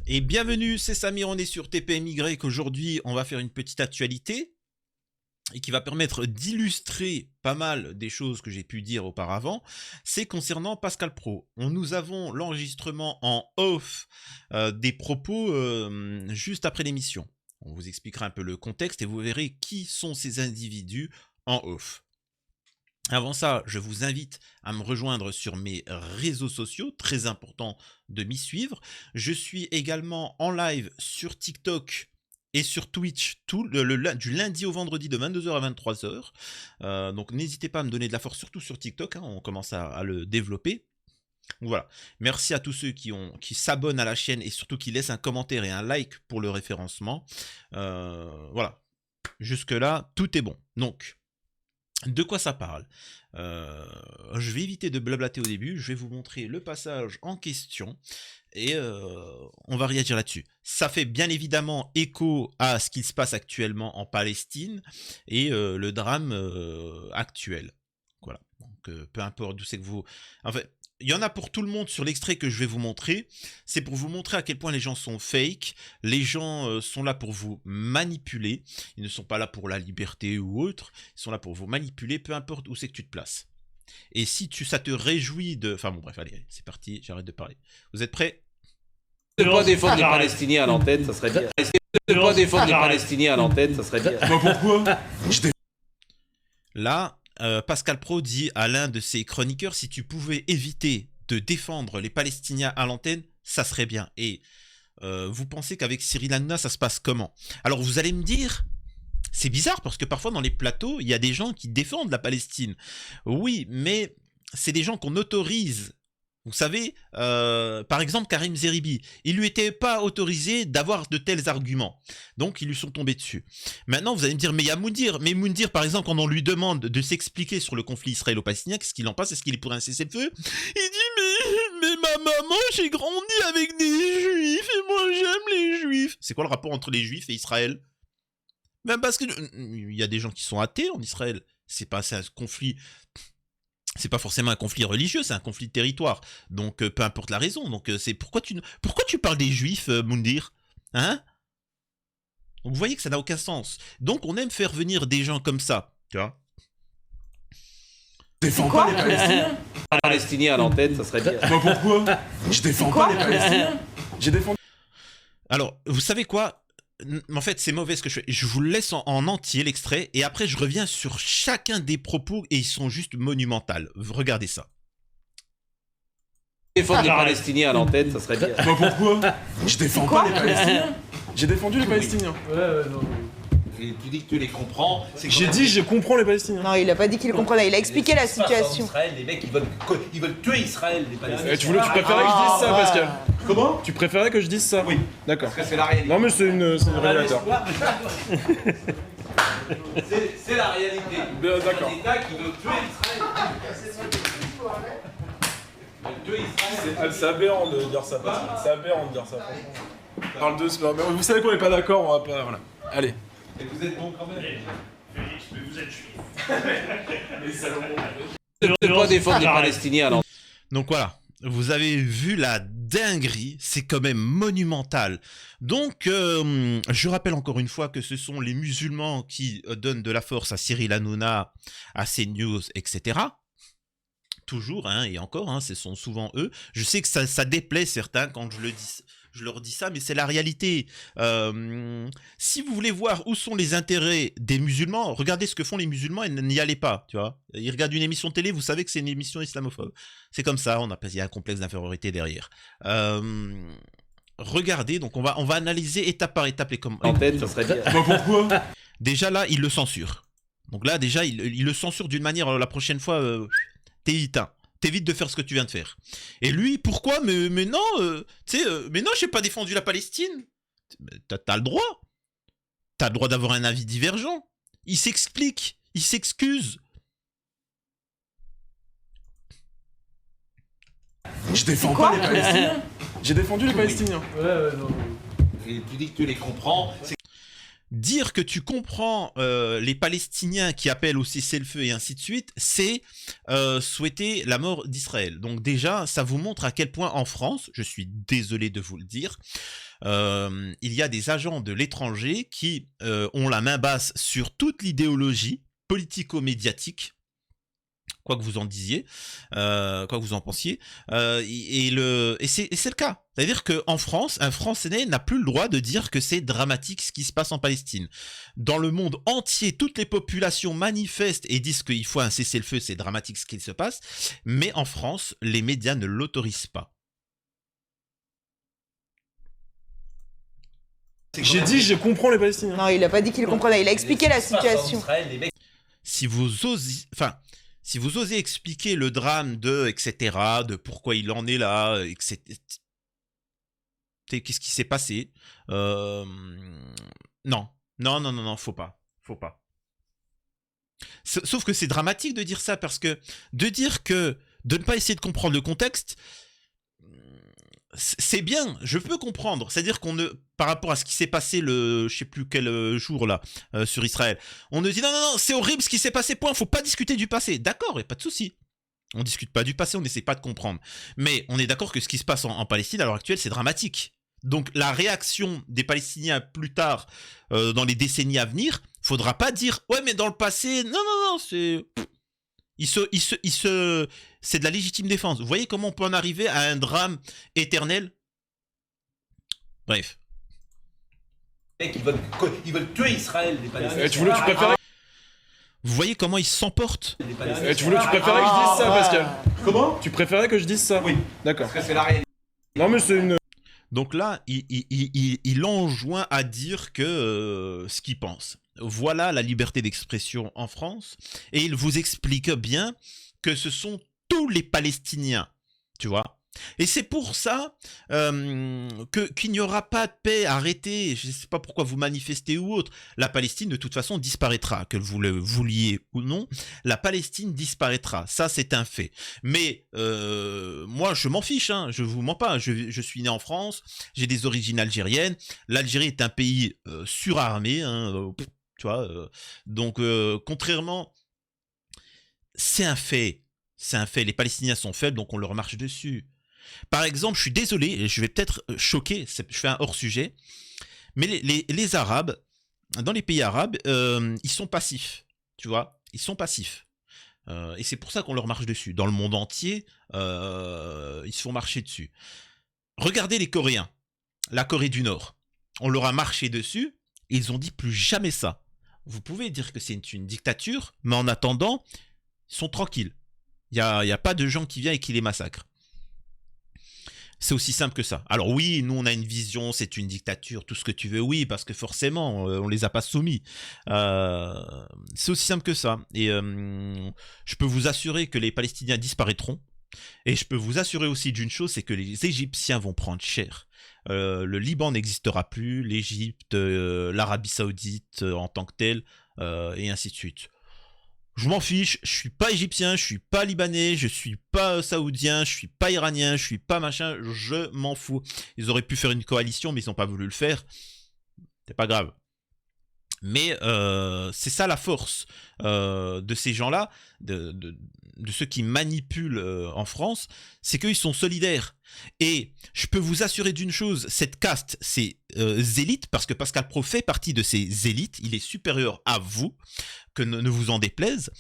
Et bienvenue, c'est Samir, on est sur TPMY. Aujourd'hui, on va faire une petite actualité et qui va permettre d'illustrer pas mal des choses que j'ai pu dire auparavant. C'est concernant Pascal Pro. Nous avons l'enregistrement en off des propos juste après l'émission. On vous expliquera un peu le contexte et vous verrez qui sont ces individus en off. Avant ça, je vous invite à me rejoindre sur mes réseaux sociaux, très important de m'y suivre. Je suis également en live sur TikTok et sur Twitch du lundi au vendredi de 22h à 23h. Donc n'hésitez pas à me donner de la force, surtout sur TikTok, hein, on commence à le développer. Voilà, merci à tous ceux qui s'abonnent à la chaîne et surtout qui laissent un commentaire et un like pour le référencement. Voilà, jusque-là, tout est bon. Donc, de quoi ça parle? Je vais éviter de blablater au début, je vais vous montrer le passage en question et on va réagir là-dessus. Ça fait bien évidemment écho à ce qui se passe actuellement en Palestine et le drame actuel. Voilà, donc peu importe d'où c'est que vous... En fait, il y en a pour tout le monde sur l'extrait que je vais vous montrer. C'est pour vous montrer à quel point les gens sont fake. Les gens sont là pour vous manipuler. Ils ne sont pas là pour la liberté ou autre. Ils sont là pour vous manipuler, peu importe où c'est que tu te places. Et si ça te réjouit de... Enfin bon, bref, allez, c'est parti, j'arrête de parler. Vous êtes prêts? Ne pas défendre les Palestiniens à l'antenne, ça serait bien. Ne pas défendre les Palestiniens à l'antenne, ça serait bien. Pourquoi? Là... Pascal Pro dit à l'un de ses chroniqueurs, si tu pouvais éviter de défendre les Palestiniens à l'antenne, ça serait bien. Et vous pensez qu'avec Cyril Hanouna, ça se passe comment? Alors vous allez me dire, c'est bizarre parce que parfois dans les plateaux, il y a des gens qui défendent la Palestine. Oui, mais c'est des gens qu'on autorise. Vous savez, par exemple, Karim Zeribi, il lui était pas autorisé d'avoir de tels arguments. Donc, ils lui sont tombés dessus. Maintenant, vous allez me dire, mais il y a Moundir. Mais Moundir, par exemple, quand on lui demande de s'expliquer sur le conflit israélo-palestinien, qu'est-ce qu'il en pense? Est-ce qu'il est pour un cessez-le-feu? Il dit, mais ma maman, j'ai grandi avec des juifs et moi, j'aime les juifs. C'est quoi le rapport entre les juifs et Israël? Même parce que il y a des gens qui sont athées en Israël. C'est un conflit... C'est pas forcément un conflit religieux, c'est un conflit de territoire. Donc, peu importe la raison. Donc, c'est pourquoi tu parles des juifs, Moundir? Hein? Donc, vous voyez que ça n'a aucun sens. Donc, on aime faire venir des gens comme ça. Tu vois? Je défends pas les Palestiniens. Les Palestiniens à l'antenne, ça serait bien. Pourquoi? Je défends pas les Palestiniens. J'ai défendu. Alors, vous savez quoi? En fait, c'est mauvais ce que je fais. Je vous laisse en entier l'extrait et après, je reviens sur chacun des propos et ils sont juste monumentaux. Regardez ça. Défendre les Palestiniens à l'antenne, ça serait bien. Pourquoi? Je défends pas les Palestiniens. J'ai défendu les Palestiniens. Ouais, non. Et tu dis que tu les comprends. J'ai dit je comprends les Palestiniens. Non, il a pas dit qu'il comprenait, il a expliqué la situation. Israël, les mecs, ils veulent tuer Israël, les Palestiniens. Tu préférais que je dise ça, Pascal? Comment? Tu préférais que je dise ça? Oui. D'accord. Parce que c'est la réalité. Non mais c'est une révélateur. C'est la réalité. D'accord. Un État qui veut tuer Israël. C'est aberrant de dire ça, Pascal. C'est aberrant de dire ça, franchement. Parle de sport. Mais vous savez qu'on n'est pas d'accord, on va pas... Voilà. Allez. Et vous êtes bon quand même. Félix, mais vous êtes juif. Les Salomon. Ne pas défendre les Palestiniens à l'antenne. Donc voilà, vous avez vu la dinguerie, c'est quand même monumental. Donc, je rappelle encore une fois que ce sont les musulmans qui donnent de la force à Cyril Hanouna, à CNews, etc. Toujours, hein, et encore, hein, ce sont souvent eux. Je sais que ça déplaît certains quand je leur dis ça, mais c'est la réalité. Si vous voulez voir où sont les intérêts des musulmans, regardez ce que font les musulmans et n'y allez pas, tu vois. Ils regardent une émission télé, vous savez que c'est une émission islamophobe. C'est comme ça, il y a un complexe d'infériorité derrière. Regardez, donc on va analyser étape par étape les commentaires. L'antenne, ça serait bien. Pourquoi? Déjà là, il le censure. Donc là, déjà, il le censure d'une manière, la prochaine fois, t'évites de faire ce que tu viens de faire. Et lui, pourquoi? Mais non, mais non, j'ai pas défendu la Palestine. T'as le droit. T'as le droit d'avoir un avis divergent. Il s'explique, il s'excuse. Je défends pas les Palestiniens. J'ai défendu les Palestiniens. Ouais, non. Et tu dis que tu les comprends. dire que tu comprends les Palestiniens qui appellent au cessez-le-feu et ainsi de suite, c'est souhaiter la mort d'Israël. Donc déjà, ça vous montre à quel point en France, je suis désolé de vous le dire, il y a des agents de l'étranger qui ont la main basse sur toute l'idéologie politico-médiatique, quoi que vous en disiez, quoi que vous en pensiez, et c'est le cas. C'est-à-dire qu'en France, un Français n'a plus le droit de dire que c'est dramatique ce qui se passe en Palestine. Dans le monde entier, toutes les populations manifestent et disent qu'il faut un cessez-le-feu, c'est dramatique ce qui se passe, mais en France, les médias ne l'autorisent pas. J'ai dit, je comprends les Palestiniens. Non, il a pas dit qu'il comprenait, il a expliqué la situation. Si vous osez expliquer le drame de etc., de pourquoi il en est là, etc., qu'est-ce qui s'est passé, non, faut pas. Sauf que c'est dramatique de dire ça, parce que de ne pas essayer de comprendre le contexte, c'est bien, je peux comprendre. C'est-à-dire par rapport à ce qui s'est passé je sais plus quel jour là, sur Israël, on nous dit non, c'est horrible ce qui s'est passé, point, faut pas discuter du passé. D'accord, y a pas de souci. On discute pas du passé, on n'essaie pas de comprendre. Mais on est d'accord que ce qui se passe en Palestine à l'heure actuelle, c'est dramatique. Donc la réaction des Palestiniens plus tard, dans les décennies à venir, faudra pas dire ouais mais dans le passé, non, c'est... C'est de la légitime défense. Vous voyez comment on peut en arriver à un drame éternel? Bref. Ils veulent tuer Israël, les Palestiniens. Tu préférais... Vous voyez comment ils s'emportent? Tu préférais que je dise ça, Pascal? Comment? Tu préférais que je dise ça? Oui. D'accord. Parce que c'est la réalité. Non mais c'est une... Donc là, il enjoint à dire que ce qu'il pense. Voilà la liberté d'expression en France. Et il vous explique bien que ce sont tous les Palestiniens, tu vois. Et c'est pour ça qu'il n'y aura pas de paix. Arrêtez, je ne sais pas pourquoi vous manifestez ou autre. La Palestine, de toute façon, disparaîtra. Que vous le vouliez ou non, la Palestine disparaîtra. Ça, c'est un fait. Mais moi, je m'en fiche, hein, je vous mens pas. Je suis né en France, j'ai des origines algériennes. L'Algérie est un pays surarmé, hein, tu vois. Donc, contrairement... C'est un fait. C'est un fait. Les Palestiniens sont faibles, donc on leur marche dessus. Par exemple, je suis désolé, et je vais peut-être choquer, je fais un hors-sujet, mais les Arabes, dans les pays arabes, ils sont passifs, tu vois, ils sont passifs. Et c'est pour ça qu'on leur marche dessus. Dans le monde entier, ils se font marcher dessus. Regardez les Coréens, la Corée du Nord. On leur a marché dessus, et ils ont dit plus jamais ça. Vous pouvez dire que c'est une dictature, mais en attendant, ils sont tranquilles. Il n'y a pas de gens qui viennent et qui les massacrent. C'est aussi simple que ça. Alors oui, nous on a une vision, c'est une dictature, tout ce que tu veux, oui, parce que forcément, on les a pas soumis. C'est aussi simple que ça. Et je peux vous assurer que les Palestiniens disparaîtront. Et je peux vous assurer aussi d'une chose, c'est que les Égyptiens vont prendre cher. Le Liban n'existera plus, l'Égypte, l'Arabie Saoudite en tant que telle, et ainsi de suite. Je m'en fiche, je suis pas égyptien, je suis pas libanais, je suis pas saoudien, je suis pas iranien, je suis pas machin, je m'en fous. Ils auraient pu faire une coalition, mais ils n'ont pas voulu le faire. C'est pas grave. Mais c'est ça la force de ces gens-là, de ceux qui manipulent en France, c'est qu'ils sont solidaires. Et je peux vous assurer d'une chose, cette caste, ces élites, parce que Pascal Pro fait partie de ces élites, il est supérieur à vous, que ne vous en déplaise,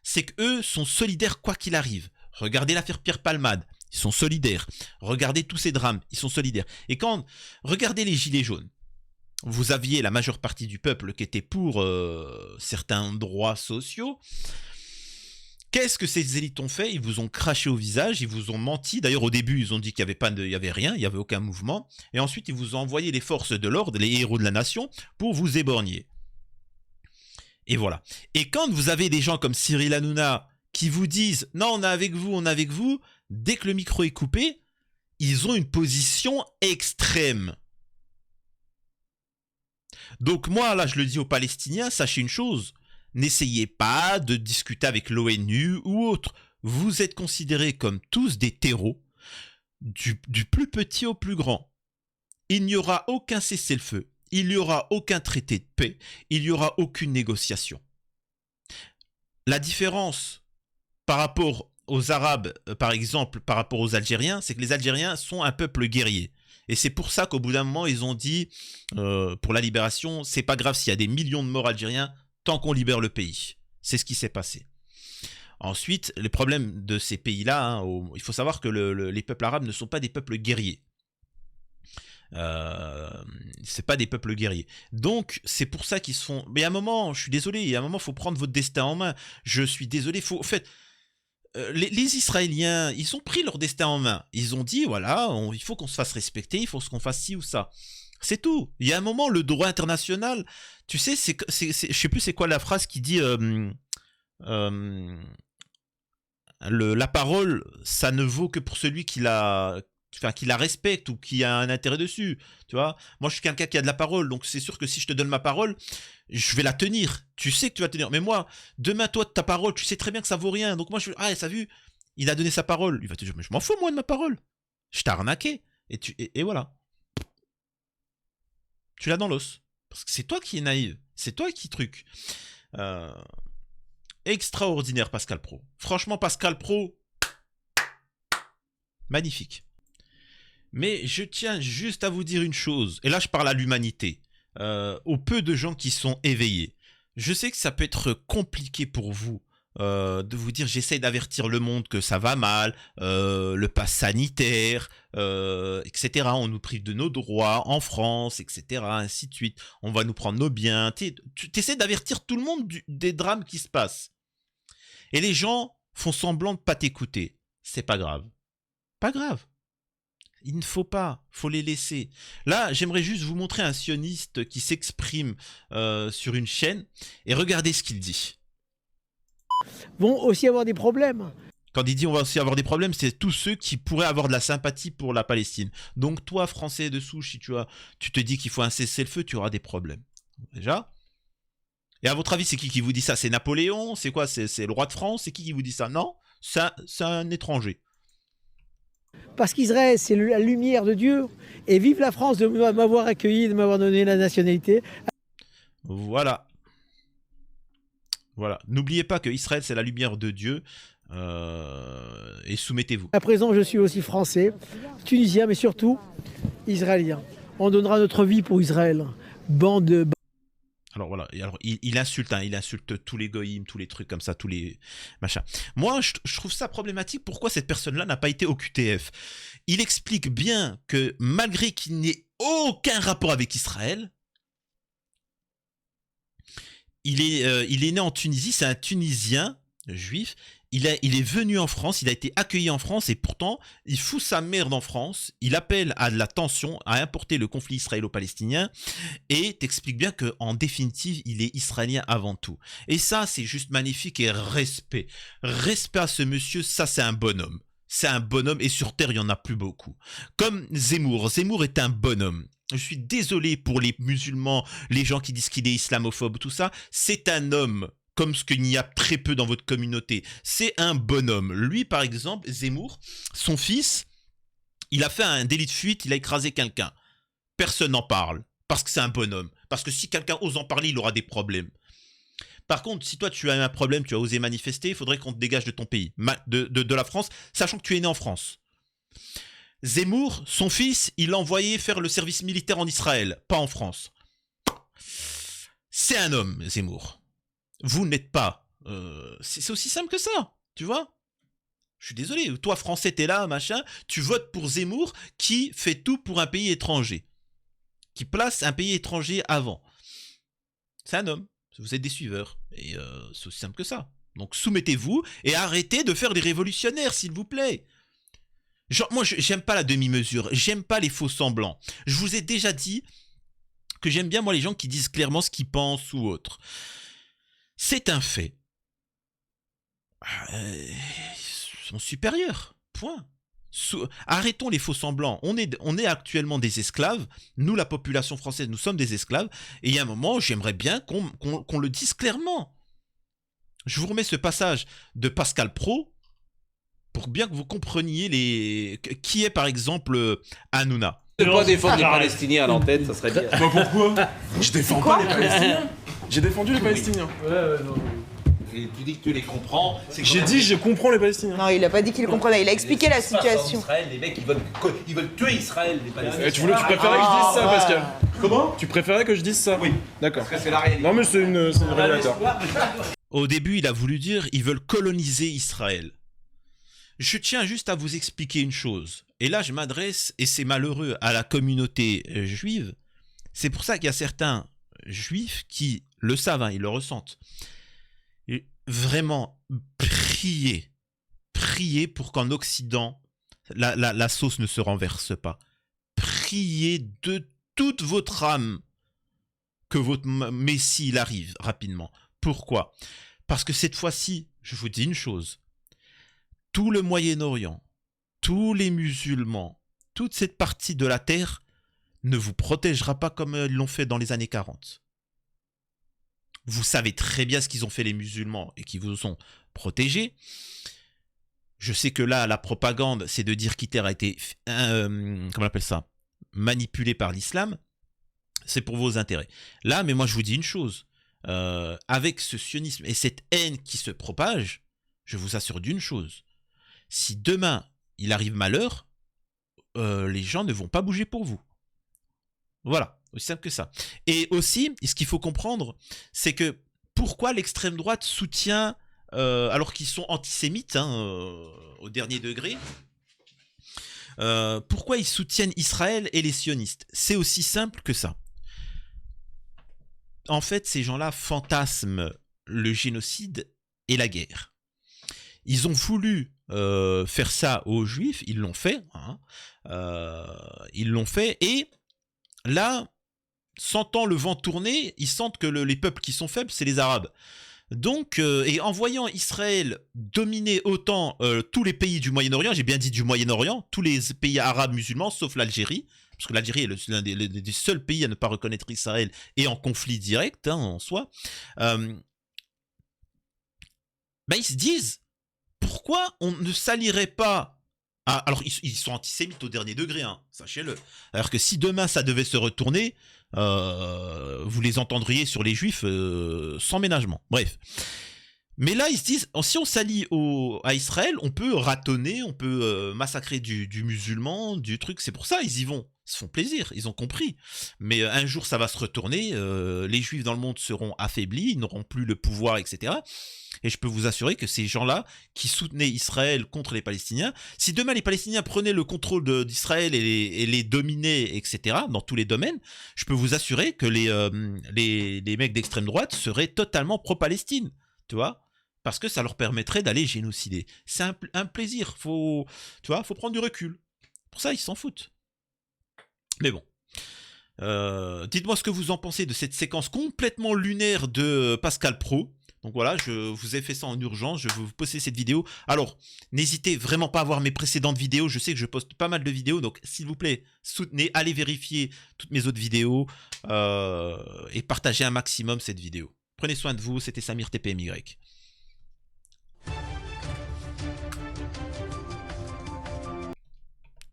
c'est qu'eux sont solidaires quoi qu'il arrive. Regardez l'affaire Pierre Palmade, ils sont solidaires. Regardez tous ces drames, ils sont solidaires. Et regardez les gilets jaunes. Vous aviez la majeure partie du peuple qui était pour certains droits sociaux. Qu'est-ce que ces élites ont fait? Ils vous ont craché au visage, ils vous ont menti. D'ailleurs, au début, ils ont dit qu'il n'y avait rien, il n'y avait aucun mouvement. Et ensuite, ils vous ont envoyé les forces de l'ordre, les héros de la nation, pour vous éborgner. Et voilà. Et quand vous avez des gens comme Cyril Hanouna qui vous disent « Non, on est avec vous », dès que le micro est coupé, ils ont une position extrême. Donc moi, là, je le dis aux Palestiniens, sachez une chose, n'essayez pas de discuter avec l'ONU ou autre. Vous êtes considérés comme tous des terreaux, du plus petit au plus grand. Il n'y aura aucun cessez-le-feu. il n'y aura aucun traité de paix, il n'y aura aucune négociation. La différence par rapport aux Arabes, par exemple, par rapport aux Algériens, c'est que les Algériens sont un peuple guerrier. Et c'est pour ça qu'au bout d'un moment, ils ont dit, pour la libération, c'est pas grave s'il y a des millions de morts algériens, tant qu'on libère le pays. C'est ce qui s'est passé. Ensuite, les problèmes de ces pays-là, hein, il faut savoir que les peuples arabes ne sont pas des peuples guerriers. C'est pas des peuples guerriers. Donc, c'est pour ça qu'ils se font... Mais à un moment, je suis désolé, à un moment, il faut prendre votre destin en main. Je suis désolé, en fait... les Israéliens, ils ont pris leur destin en main. Ils ont dit, voilà, il faut qu'on se fasse respecter, il faut qu'on fasse ci ou ça. C'est tout. Il y a un moment, le droit international, tu sais, je sais plus c'est quoi la phrase qui dit la parole, ça ne vaut que pour celui qui la respecte ou qui a un intérêt dessus. Tu vois, moi, je suis quelqu'un qui a de la parole, donc c'est sûr que si je te donne ma parole, je vais la tenir. Tu sais que tu vas tenir. Mais moi, demain, toi, ta parole, tu sais très bien que ça vaut rien. Donc moi, ça a vu, il a donné sa parole. Il va te dire, mais je m'en fous, moi, de ma parole. Je t'ai arnaqué. Et voilà. Tu l'as dans l'os. Parce que c'est toi qui es naïf. C'est toi qui truc. Extraordinaire, Pascal Praud. Franchement, Pascal Praud, magnifique. Mais je tiens juste à vous dire une chose. Et là, je parle à l'humanité. Aux peu de gens qui sont éveillés. Je sais que ça peut être compliqué pour vous de vous dire j'essaye d'avertir le monde que ça va mal, le pass sanitaire, etc. On nous prive de nos droits en France, etc. Ainsi de suite. On va nous prendre nos biens. Tu essaies d'avertir tout le monde des drames qui se passent. Et les gens font semblant de pas t'écouter. C'est pas grave. Pas grave. Il ne faut pas, faut les laisser. Là, j'aimerais juste vous montrer un sioniste qui s'exprime sur une chaîne et regardez ce qu'il dit. Vont aussi avoir des problèmes. Quand il dit on va aussi avoir des problèmes, c'est tous ceux qui pourraient avoir de la sympathie pour la Palestine. Donc toi, Français de souche, si tu te dis qu'il faut un cessez-le-feu, tu auras des problèmes. Déjà. Et à votre avis, c'est qui vous dit ça? C'est Napoléon? C'est quoi? C'est le roi de France? C'est qui vous dit ça? Non, c'est un étranger. Parce qu'Israël, c'est la lumière de Dieu. Et vive la France de m'avoir accueilli, de m'avoir donné la nationalité. Voilà. Voilà. N'oubliez pas que Israël, c'est la lumière de Dieu. Et soumettez-vous. À présent, je suis aussi français, tunisien, mais surtout israélien. On donnera notre vie pour Israël. Bande de... Alors voilà, il insulte, hein, il insulte tous les goïms, tous les trucs comme ça, tous les machins. Moi, je trouve ça problématique. Pourquoi cette personne-là n'a pas été au QTF? Il explique bien que malgré qu'il n'ait aucun rapport avec Israël, il est né en Tunisie, c'est un Tunisien juif. Il est venu en France, il a été accueilli en France et pourtant, il fout sa merde en France, il appelle à de la tension, à importer le conflit israélo-palestinien et t'explique bien qu'en définitive, il est israélien avant tout. Et ça, c'est juste magnifique et respect. Respect à ce monsieur, ça c'est un bonhomme. C'est un bonhomme et sur Terre, il n'y en a plus beaucoup. Comme Zemmour. Zemmour est un bonhomme. Je suis désolé pour les musulmans, les gens qui disent qu'il est islamophobe, tout ça. C'est un homme. Comme ce qu'il y a très peu dans votre communauté. C'est un bonhomme. Lui, par exemple, Zemmour, son fils, il a fait un délit de fuite, il a écrasé quelqu'un. Personne n'en parle, parce que c'est un bonhomme. Parce que si quelqu'un ose en parler, il aura des problèmes. Par contre, si toi, tu as un problème, tu as osé manifester, il faudrait qu'on te dégage de ton pays, de la France, sachant que tu es né en France. Zemmour, son fils, il l'a envoyé faire le service militaire en Israël, pas en France. C'est un homme, Zemmour. Vous n'êtes pas... c'est aussi simple que ça, tu vois. Je suis désolé, toi français t'es là, machin, tu votes pour Zemmour qui fait tout pour un pays étranger. Qui place un pays étranger avant. C'est un homme, vous êtes des suiveurs. Et c'est aussi simple que ça. Donc soumettez-vous et arrêtez de faire des révolutionnaires, s'il vous plaît. Genre, moi j'aime pas la demi-mesure, j'aime pas les faux semblants. Je vous ai déjà dit que j'aime bien moi les gens qui disent clairement ce qu'ils pensent ou autre. C'est un fait. Ils sont supérieurs. Point. Arrêtons les faux semblants. On est actuellement des esclaves. Nous, la population française, nous sommes des esclaves. Et il y a un moment, j'aimerais bien qu'on le dise clairement. Je vous remets ce passage de Pascal Praud pour bien que vous compreniez qui est par exemple Hanouna. Ne pas défendre les Palestiniens à l'antenne, ça serait bien. Bah pourquoi? Je défends pas les Palestiniens. J'ai défendu les Palestiniens. Et tu dis que tu les comprends. J'ai dit je comprends les Palestiniens. Non, il a pas dit qu'il comprenait, il a expliqué la situation. Israël, les mecs, ils veulent tuer Israël, les Palestiniens. Tu préférais que je dise ça, Pascal? Comment? Tu préférais que je dise ça? Oui. D'accord. Parce que c'est la réalité. Non mais c'est une révélateur. Au début, il a voulu dire ils veulent coloniser Israël. Je tiens juste à vous expliquer une chose. Et là, je m'adresse, et c'est malheureux, à la communauté juive. C'est pour ça qu'il y a certains juifs qui le savent, hein, ils le ressentent. Et vraiment, priez pour qu'en Occident, la sauce ne se renverse pas. Priez de toute votre âme que votre Messie il arrive rapidement. Pourquoi? Parce que cette fois-ci, je vous dis une chose, tout le Moyen-Orient, tous les musulmans, toute cette partie de la terre ne vous protégera pas comme ils l'ont fait dans les années 40. Vous savez très bien ce qu'ils ont fait les musulmans et qui vous ont protégés. Je sais que là, la propagande, c'est de dire qu'Hitler a été, comment on appelle ça, manipulé par l'islam. C'est pour vos intérêts. Là, mais moi je vous dis une chose, avec ce sionisme et cette haine qui se propage, je vous assure d'une chose, si demain il arrive malheur, les gens ne vont pas bouger pour vous. Voilà, aussi simple que ça. Et aussi, ce qu'il faut comprendre, c'est que pourquoi l'extrême droite soutient, alors qu'ils sont antisémites, hein, au dernier degré, pourquoi ils soutiennent Israël et les sionistes? C'est aussi simple que ça. En fait, ces gens-là fantasment le génocide et la guerre. Ils ont voulu faire ça aux Juifs, ils l'ont fait, hein, et là, sentant le vent tourner, ils sentent que les peuples qui sont faibles, c'est les Arabes. Donc, et en voyant Israël dominer autant tous les pays du Moyen-Orient, j'ai bien dit du Moyen-Orient, tous les pays arabes musulmans, sauf l'Algérie, parce que l'Algérie est l'un des seuls pays à ne pas reconnaître Israël et en conflit direct, hein, en soi, ils se disent, pourquoi on ne s'allierait pas alors, ils sont antisémites au dernier degré, hein, sachez-le. Alors que si demain ça devait se retourner, vous les entendriez sur les juifs sans ménagement. Bref. Mais là, ils se disent, si on s'allie à Israël, on peut ratonner, on peut massacrer du musulman, du truc. C'est pour ça, ils y vont. Ils se font plaisir, ils ont compris. Mais un jour, ça va se retourner. Les juifs dans le monde seront affaiblis, ils n'auront plus le pouvoir, etc. Et je peux vous assurer que ces gens-là qui soutenaient Israël contre les Palestiniens, si demain les Palestiniens prenaient le contrôle d'Israël et les dominaient, etc., dans tous les domaines, je peux vous assurer que les mecs d'extrême droite seraient totalement pro-Palestine, tu vois, parce que ça leur permettrait d'aller génocider. C'est un plaisir, faut prendre du recul. Pour ça, ils s'en foutent. Mais bon. Dites-moi ce que vous en pensez de cette séquence complètement lunaire de Pascal Praud. Donc voilà, je vous ai fait ça en urgence, je vais vous poster cette vidéo. Alors, n'hésitez vraiment pas à voir mes précédentes vidéos, je sais que je poste pas mal de vidéos, donc s'il vous plaît, soutenez, allez vérifier toutes mes autres vidéos et partagez un maximum cette vidéo. Prenez soin de vous, c'était Samir TPMY.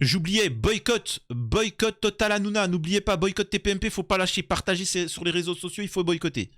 J'oubliais, boycott Total Hanouna, n'oubliez pas, boycott TPMP, faut pas lâcher, partagez sur les réseaux sociaux, il faut boycotter.